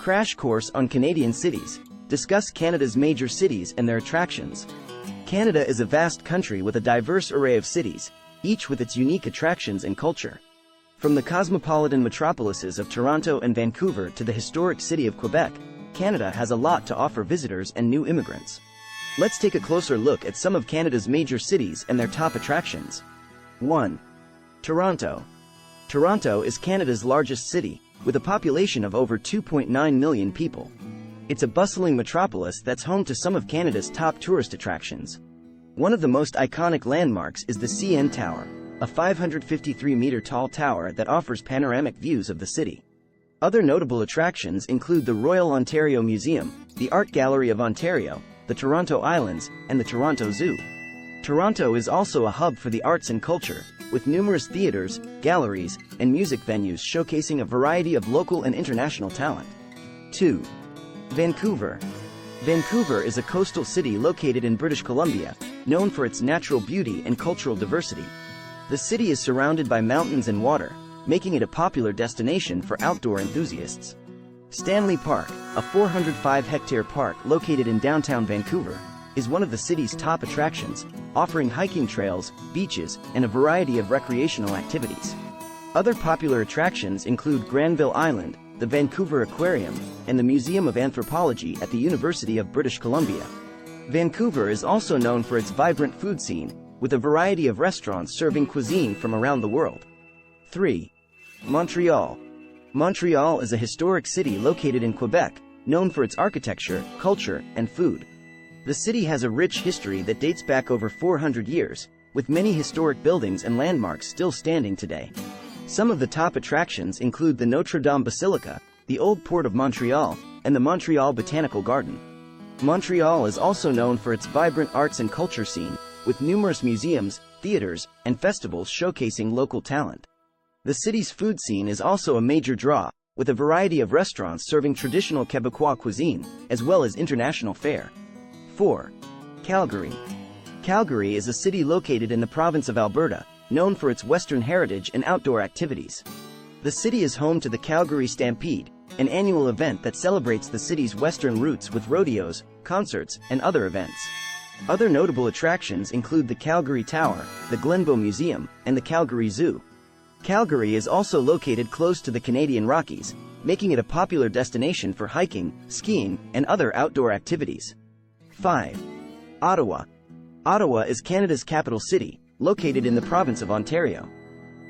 Crash course on Canadian cities. Discuss Canada's major cities and their attractions. Canada is a vast country with a diverse array of cities, each with its unique attractions and culture. From the cosmopolitan metropolises of Toronto and Vancouver to the historic city of Quebec, Canada has a lot to offer visitors and new immigrants. Let's take a closer look at some of Canada's major cities and their top attractions. 1. Toronto. Toronto is Canada's largest city, with a population of over 2.9 million people. It's a bustling metropolis that's home to some of Canada's top tourist attractions. One of the most iconic landmarks is the CN Tower, a 553-meter-tall tower that offers panoramic views of the city. Other notable attractions include the Royal Ontario Museum, the Art Gallery of Ontario, the Toronto Islands, and the Toronto Zoo. Toronto is also a hub for the arts and culture, with numerous theaters, galleries, and music venues showcasing a variety of local and international talent. 2. Vancouver. Vancouver is a coastal city located in British Columbia, known for its natural beauty and cultural diversity. The city is surrounded by mountains and water, making it a popular destination for outdoor enthusiasts. Stanley Park, a 405-hectare park located in downtown Vancouver, is one of the city's top attractions, offering hiking trails, beaches, and a variety of recreational activities. Other popular attractions include Granville Island, the Vancouver Aquarium, and the Museum of Anthropology at the University of British Columbia. Vancouver is also known for its vibrant food scene, with a variety of restaurants serving cuisine from around the world. 3. Montreal. Montreal is a historic city located in Quebec, known for its architecture, culture, and food. The city has a rich history that dates back over 400 years, with many historic buildings and landmarks still standing today. Some of the top attractions include the Notre Dame Basilica, the Old Port of Montreal, and the Montreal Botanical Garden. Montreal is also known for its vibrant arts and culture scene, with numerous museums, theaters, and festivals showcasing local talent. The city's food scene is also a major draw, with a variety of restaurants serving traditional Quebecois cuisine, as well as international fare. 4. Calgary. Calgary is a city located in the province of Alberta, known for its Western heritage and outdoor activities. The city is home to the Calgary Stampede, an annual event that celebrates the city's Western roots with rodeos, concerts, and other events. Other notable attractions include the Calgary Tower, the Glenbow Museum, and the Calgary Zoo. Calgary is also located close to the Canadian Rockies, making it a popular destination for hiking, skiing, and other outdoor activities. 5. Ottawa. Ottawa is Canada's capital city, located in the province of Ontario.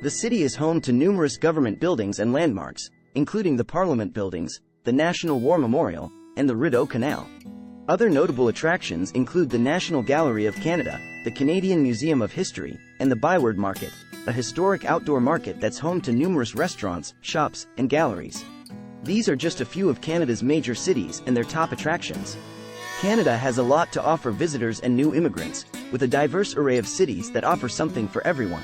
The city is home to numerous government buildings and landmarks, including the Parliament Buildings, the National War Memorial, and the Rideau Canal. Other notable attractions include the National Gallery of Canada, the Canadian Museum of History, and the Byward Market, a historic outdoor market that's home to numerous restaurants, shops, and galleries. These are just a few of Canada's major cities and their top attractions. Canada has a lot to offer visitors and new immigrants, with a diverse array of cities that offer something for everyone.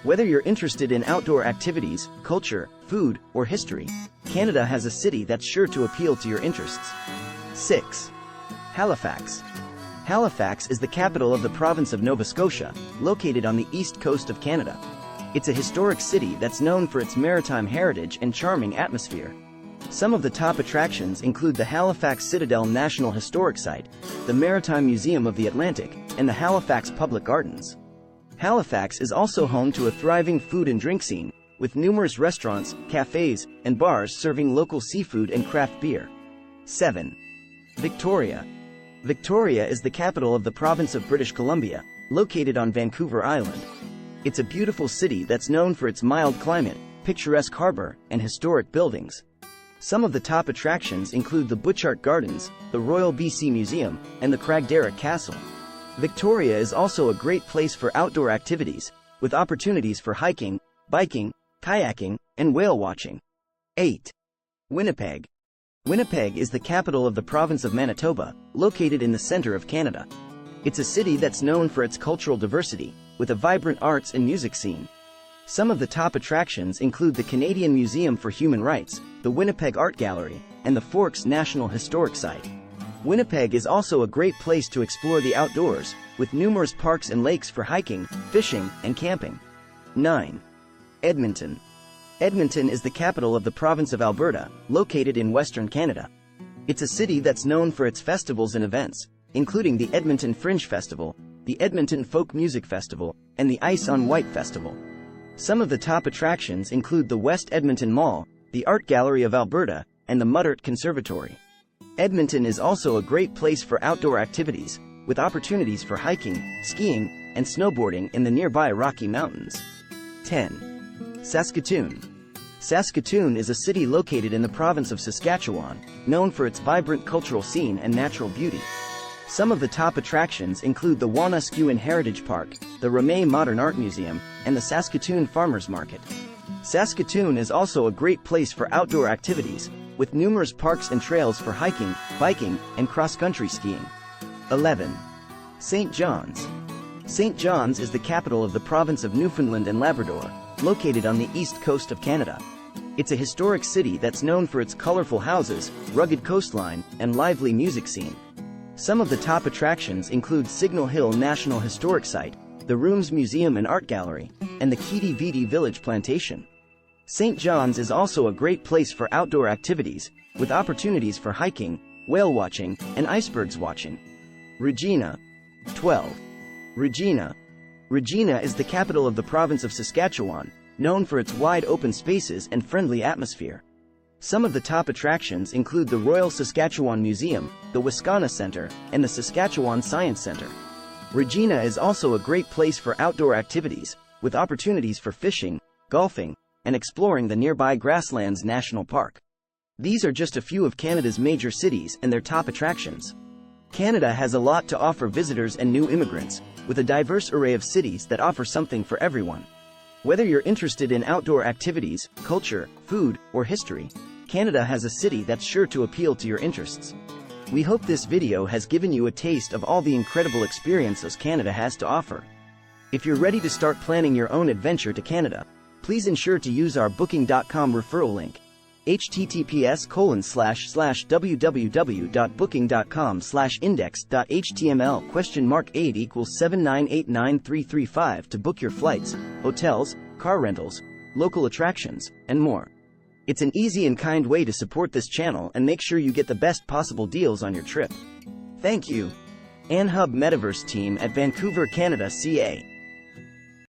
Whether you're interested in outdoor activities, culture, food, or history, Canada has a city that's sure to appeal to your interests. 6. Halifax. Halifax is the capital of the province of Nova Scotia, located on the east coast of Canada. It's a historic city that's known for its maritime heritage and charming atmosphere. Some of the top attractions include the Halifax Citadel National Historic Site, the Maritime Museum of the Atlantic, and the Halifax Public Gardens. Halifax is also home to a thriving food and drink scene, with numerous restaurants, cafes, and bars serving local seafood and craft beer. 7. Victoria. Victoria is the capital of the province of British Columbia, located on Vancouver Island. It's a beautiful city that's known for its mild climate, picturesque harbor, and historic buildings. Some of the top attractions include the Butchart Gardens, the Royal BC Museum, and the Cragdarroch Castle. Victoria is also a great place for outdoor activities, with opportunities for hiking, biking, kayaking, and whale watching. 8. Winnipeg. Winnipeg is the capital of the province of Manitoba, located in the center of Canada. It's a city that's known for its cultural diversity, with a vibrant arts and music scene. Some of the top attractions include the Canadian Museum for Human Rights, the Winnipeg Art Gallery, and the Forks National Historic Site. Winnipeg is also a great place to explore the outdoors, with numerous parks and lakes for hiking, fishing, and camping. 9. Edmonton. Edmonton is the capital of the province of Alberta, located in Western Canada. It's a city that's known for its festivals and events, including the Edmonton Fringe Festival, the Edmonton Folk Music Festival, and the Ice on White Festival. Some of the top attractions include the West Edmonton Mall, the Art Gallery of Alberta, and the Muttert Conservatory. Edmonton is also a great place for outdoor activities, with opportunities for hiking, skiing, and snowboarding in the nearby Rocky Mountains. 10. Saskatoon. Saskatoon is a city located in the province of Saskatchewan, known for its vibrant cultural scene and natural beauty. Some of the top attractions include the Wanuskewin Heritage Park, the Ramey Modern Art Museum, and the Saskatoon Farmers Market. Saskatoon is also a great place for outdoor activities, with numerous parks and trails for hiking, biking, and cross-country skiing. 11. St. John's. St. John's is the capital of the province of Newfoundland and Labrador, located on the east coast of Canada. It's a historic city that's known for its colorful houses, rugged coastline, and lively music scene. Some of the top attractions include Signal Hill National Historic Site, the Rooms Museum and Art Gallery, and the Quidi Vidi Village Plantation. St. John's is also a great place for outdoor activities, with opportunities for hiking, whale watching, and icebergs watching. Regina. 12. Regina. Regina is the capital of the province of Saskatchewan, known for its wide open spaces and friendly atmosphere. Some of the top attractions include the Royal Saskatchewan Museum, the Wascana Center, and the Saskatchewan Science Center. Regina is also a great place for outdoor activities, with opportunities for fishing, golfing, and exploring the nearby Grasslands National Park. These are just a few of Canada's major cities and their top attractions. Canada has a lot to offer visitors and new immigrants, with a diverse array of cities that offer something for everyone. Whether you're interested in outdoor activities, culture, food, or history, Canada has a city that's sure to appeal to your interests. We hope this video has given you a taste of all the incredible experiences Canada has to offer. If you're ready to start planning your own adventure to Canada, please ensure to use our booking.com referral link, https://www.booking.com/index.html?8 equals 7989335 to book your flights, hotels, car rentals, local attractions, and more. It's an easy and kind way to support this channel and make sure you get the best possible deals on your trip. Thank you. Anhub Metaverse team at Vancouver, Canada, CA.